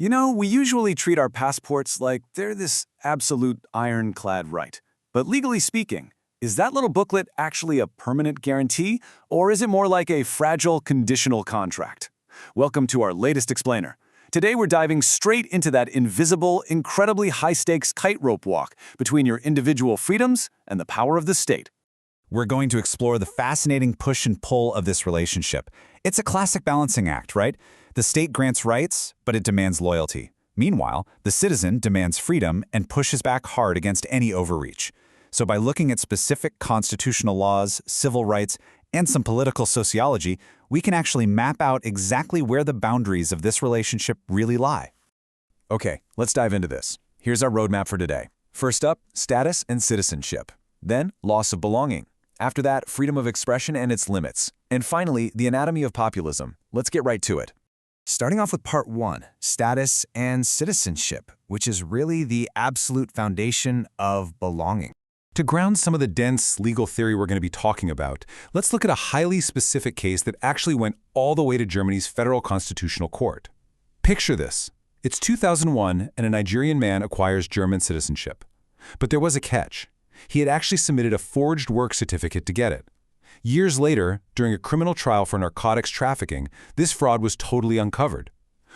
You know, we usually treat our passports like they're this absolute ironclad right. But legally speaking, is that little booklet actually a permanent guarantee, or is it more like a fragile conditional contract? Welcome to our latest explainer. Today we're diving straight into that invisible, incredibly high-stakes tightrope walk between your individual freedoms and the power of the state. We're going to explore the fascinating push and pull of this relationship. It's a classic balancing act, right? The state grants rights, but it demands loyalty. Meanwhile, the citizen demands freedom and pushes back hard against any overreach. So by looking at specific constitutional laws, civil rights, and some political sociology, we can actually map out exactly where the boundaries of this relationship really lie. Okay, let's dive into this. Here's our roadmap for today. First up, status and citizenship. Then, loss of belonging. After that, freedom of expression and its limits. And finally, the anatomy of populism. Let's get right to it. Starting off with part 1, status and citizenship, which is really the absolute foundation of belonging. To ground some of the dense legal theory we're going to be talking about, let's look at a highly specific case that actually went all the way to Germany's Federal Constitutional Court. Picture this. It's 2001 and a Nigerian man acquires German citizenship. But there was a catch. He had actually submitted a forged work certificate to get it. Years later, during a criminal trial for narcotics trafficking, this fraud was totally uncovered.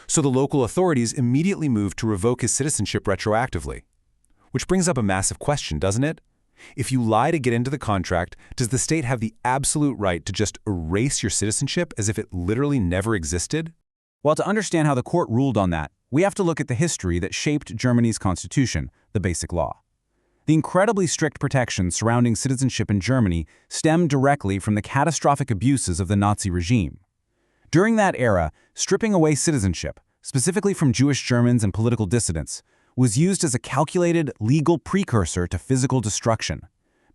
So the local authorities immediately moved to revoke his citizenship retroactively. Which brings up a massive question, doesn't it? If you lie to get into the contract, does the state have the absolute right to just erase your citizenship as if it literally never existed? Well, to understand how the court ruled on that, we have to look at the history that shaped Germany's constitution, the Basic Law. The incredibly strict protections surrounding citizenship in Germany stem directly from the catastrophic abuses of the Nazi regime. During that era, stripping away citizenship, specifically from Jewish Germans and political dissidents, was used as a calculated, legal precursor to physical destruction.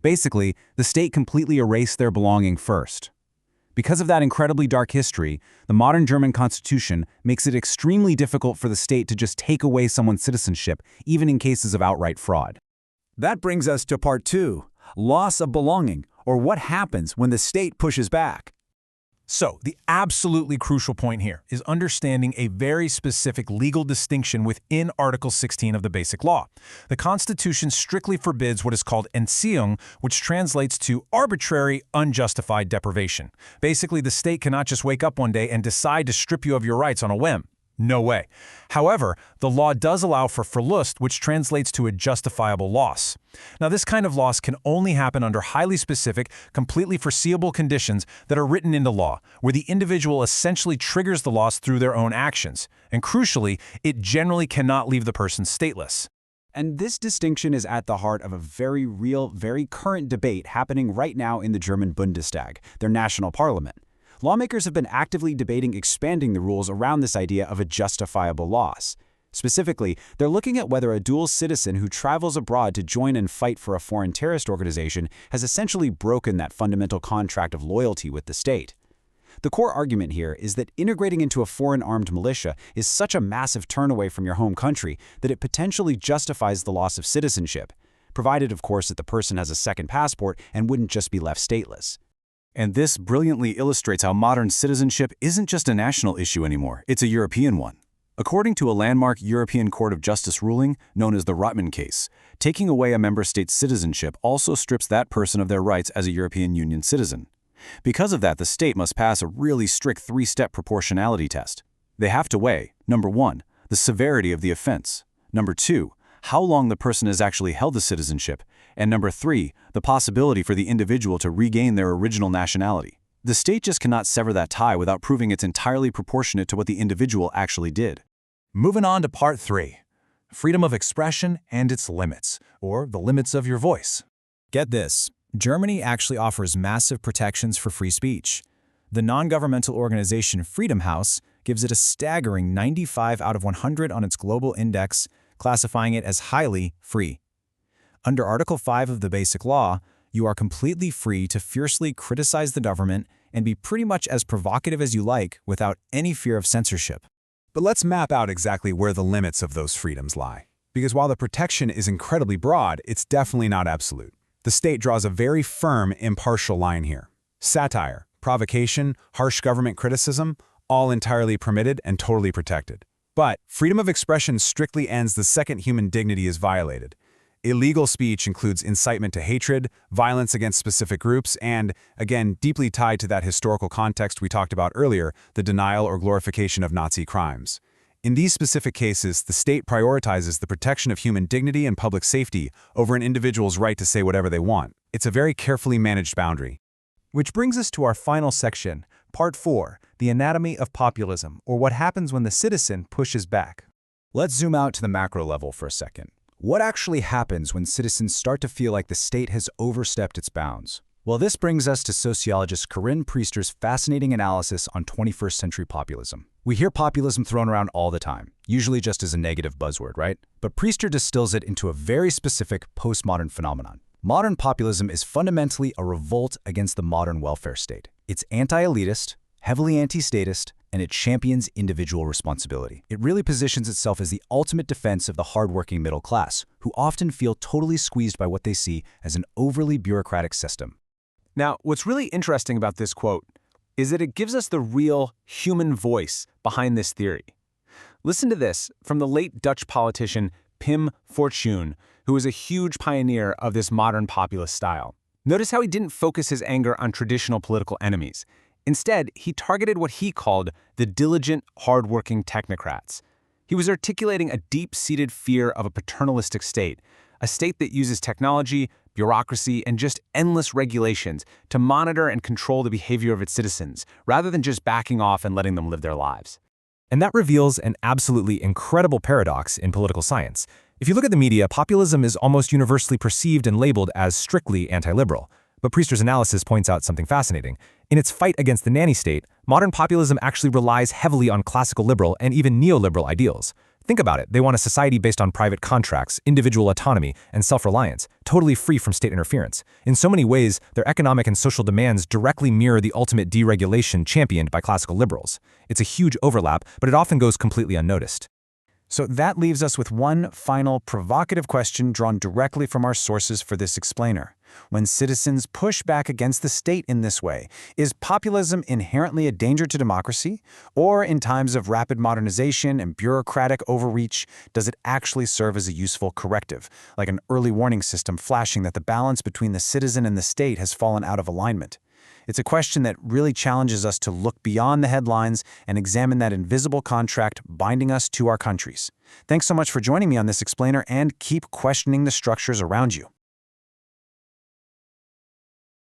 Basically, the state completely erased their belonging first. Because of that incredibly dark history, the modern German constitution makes it extremely difficult for the state to just take away someone's citizenship, even in cases of outright fraud. That brings us to part 2, loss of belonging, or what happens when the state pushes back. So, the absolutely crucial point here is understanding a very specific legal distinction within Article 16 of the Basic Law. The Constitution strictly forbids what is called Entziehung, which translates to arbitrary, unjustified deprivation. Basically, the state cannot just wake up one day and decide to strip you of your rights on a whim. No way. However, the law does allow for Verlust, which translates to a justifiable loss. Now, this kind of loss can only happen under highly specific, completely foreseeable conditions that are written into law, where the individual essentially triggers the loss through their own actions. And crucially, it generally cannot leave the person stateless. And this distinction is at the heart of a very real, very current debate happening right now in the German Bundestag, their national parliament. Lawmakers have been actively debating expanding the rules around this idea of a justifiable loss. Specifically, they're looking at whether a dual citizen who travels abroad to join and fight for a foreign terrorist organization has essentially broken that fundamental contract of loyalty with the state. The core argument here is that integrating into a foreign armed militia is such a massive turn away from your home country that it potentially justifies the loss of citizenship, provided, of course, that the person has a second passport and wouldn't just be left stateless. And this brilliantly illustrates how modern citizenship isn't just a national issue anymore, it's a European one. According to a landmark European Court of Justice ruling known as the Rahmen case, taking away a member state's citizenship also strips that person of their rights as a European Union citizen. Because of that, the state must pass a really strict 3-step proportionality test. They have to weigh, number 1, the severity of the offense, number 2, how long the person has actually held the citizenship, and number 3, the possibility for the individual to regain their original nationality. The state just cannot sever that tie without proving it's entirely proportionate to what the individual actually did. Moving on to part 3, freedom of expression and its limits, or the limits of your voice. Get this, Germany actually offers massive protections for free speech. The non-governmental organization Freedom House gives it a staggering 95 out of 100 on its global index, classifying it as highly free. Under Article 5 of the Basic Law, you are completely free to fiercely criticize the government and be pretty much as provocative as you like without any fear of censorship. But let's map out exactly where the limits of those freedoms lie. Because while the protection is incredibly broad, it's definitely not absolute. The state draws a very firm, impartial line here. Satire, provocation, harsh government criticism, all entirely permitted and totally protected. But freedom of expression strictly ends the second human dignity is violated. Illegal speech includes incitement to hatred, violence against specific groups, and, again, deeply tied to that historical context we talked about earlier, the denial or glorification of Nazi crimes. In these specific cases, the state prioritizes the protection of human dignity and public safety over an individual's right to say whatever they want. It's a very carefully managed boundary. Which brings us to our final section, Part 4, the anatomy of populism, or what happens when the citizen pushes back. Let's zoom out to the macro level for a second. What actually happens when citizens start to feel like the state has overstepped its bounds? Well, this brings us to sociologist Corinne Priester's fascinating analysis on 21st century populism. We hear populism thrown around all the time, usually just as a negative buzzword, right? But Priester distills it into a very specific postmodern phenomenon. Modern populism is fundamentally a revolt against the modern welfare state. It's anti-elitist, heavily anti-statist, and it champions individual responsibility. It really positions itself as the ultimate defense of the hardworking middle class, who often feel totally squeezed by what they see as an overly bureaucratic system. Now, what's really interesting about this quote is that it gives us the real human voice behind this theory. Listen to this from the late Dutch politician Pim Fortuyn, who was a huge pioneer of this modern populist style. Notice how he didn't focus his anger on traditional political enemies. Instead, he targeted what he called the diligent, hardworking technocrats. He was articulating a deep-seated fear of a paternalistic state, a state that uses technology, bureaucracy, and just endless regulations to monitor and control the behavior of its citizens, rather than just backing off and letting them live their lives. And that reveals an absolutely incredible paradox in political science. If you look at the media, populism is almost universally perceived and labeled as strictly anti-liberal. But Priester's analysis points out something fascinating. In its fight against the nanny state, modern populism actually relies heavily on classical liberal and even neoliberal ideals. Think about it. They want a society based on private contracts, individual autonomy, and self-reliance, totally free from state interference. In so many ways, their economic and social demands directly mirror the ultimate deregulation championed by classical liberals. It's a huge overlap, but it often goes completely unnoticed. So that leaves us with one final provocative question drawn directly from our sources for this explainer. When citizens push back against the state in this way, is populism inherently a danger to democracy? Or in times of rapid modernization and bureaucratic overreach, does it actually serve as a useful corrective, like an early warning system flashing that the balance between the citizen and the state has fallen out of alignment? It's a question that really challenges us to look beyond the headlines and examine that invisible contract binding us to our countries. Thanks so much for joining me on this explainer, and keep questioning the structures around you.